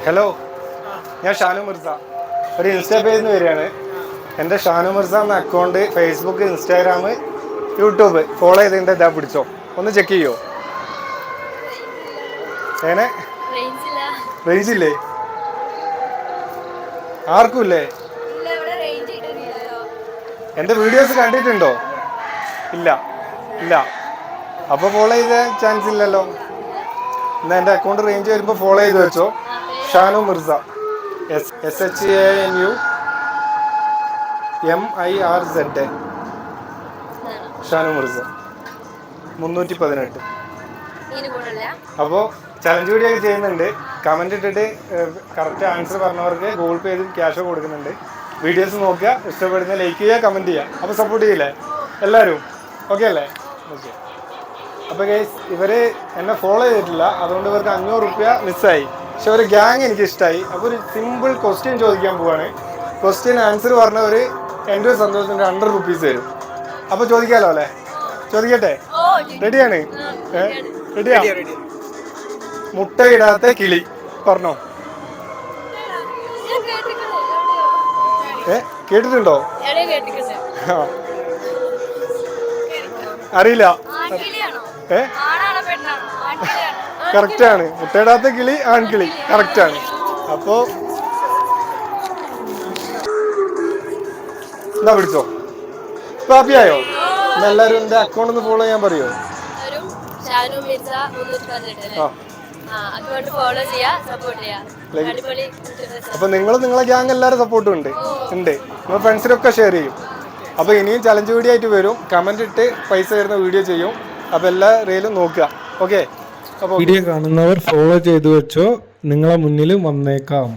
Hello, ഞാൻ ഷാനു മിർസ. ഒരു insta പേജിൽ നിന്ന് വരികയാണ്. എൻ്റെ ഷാനു മിർസ എന്ന account Facebook, Instagram, YouTube follow ചെയ്തതിൻ്റെ ഇതാ പിടിച്ചോ, ഒന്ന് ചെക്ക് ചെയ്യോ. എങ്ങനെ റേഞ്ച് ഇല്ലേ? ആർക്കും ഇല്ലേ? എൻ്റെ വീഡിയോസ് കണ്ടിട്ടുണ്ടോ? ഇല്ല ഇല്ല. അപ്പോൾ ഫോളോ ചെയ്ത ചാൻസ് ഇല്ലല്ലോ. എന്നാൽ എൻ്റെ അക്കൗണ്ട് റേഞ്ച് വരുമ്പോൾ ഫോളോ ചെയ്ത് വെച്ചോ. ഷാനു മിർസ, SHANUMIRZ, ഷാനു മിർസ 318. അപ്പോൾ ചലഞ്ച് വീഡിയോ ഒക്കെ ചെയ്യുന്നുണ്ട്. കമൻറ്റ് ഇട്ടിട്ട് കറക്റ്റ് ആൻസർ പറഞ്ഞവർക്ക് ഗൂഗിൾ പേ ചെയ്ത് ക്യാഷ് കൊടുക്കുന്നുണ്ട്. വീഡിയോസ് നോക്കുക, ഇഷ്ടപ്പെടുന്ന ലൈക്ക് ചെയ്യുക, കമൻറ്റ് ചെയ്യുക. അപ്പോൾ സപ്പോർട്ട് ചെയ്യില്ലേ എല്ലാവരും? ഓക്കെ അല്ലേ? ഓക്കെ. അപ്പോൾ ഗൈസ്, ഇവർ എന്നെ ഫോളോ ചെയ്തിട്ടില്ല, അതുകൊണ്ട് ഇവർക്ക് 500 രൂപ മിസ്സായി. പക്ഷെ ഒരു ഗ്യാങ് എനിക്ക് ഇഷ്ടമായി. അപ്പോൾ ഒരു സിമ്പിൾ ക്വസ്റ്റ്യൻ ചോദിക്കാൻ പോവാണ്. ക്വസ്റ്റ്യൻ ആൻസർ പറഞ്ഞവർ എൻ്റെ സന്തോഷത്തിൻ്റെ 100 റുപ്പീസ് തരും. അപ്പോൾ ചോദിക്കാമല്ലോ അല്ലേ? ചോദിക്കട്ടെ? റെഡിയാണ്? റെഡിയാ? മുട്ടയിടാത്ത കിളി പറഞ്ഞോ. കേട്ടിട്ടുണ്ടോ? അറിയില്ല. കറക്റ്റാണ്. മുട്ടയിടാത്ത കിളി ആൺകിളി, കറക്റ്റാണ്. അപ്പോ എന്താ പിടിച്ചോ? ഇപ്പൊ ഹാപ്പിയായോ? എല്ലാവരും എൻ്റെ അക്കൗണ്ട് ഒന്ന് ഫോളോ ചെയ്യാൻ പറയുമോ? അപ്പൊ നിങ്ങൾ നിങ്ങളെ ഗ്യാങ് എല്ലാവരും സപ്പോർട്ടും ഉണ്ട്. നിങ്ങൾ ഫ്രണ്ട്സിനൊക്കെ ഷെയർ ചെയ്യും. അപ്പോൾ ഇനിയും ചലഞ്ച് വീഡിയോ ആയിട്ട് വരും. കമന്റ് ഇട്ട് പൈസ തരുന്ന വീഡിയോ ചെയ്യും. അപ്പോൾ എല്ലാ റീലും നോക്കുക. ഓക്കെ. അപ്പോൾ വീഡിയോ കാണുന്നവർ ഫോളോ ചെയ്തു വെച്ചോ, നിങ്ങളെ മുന്നിൽ വന്നേക്കാം.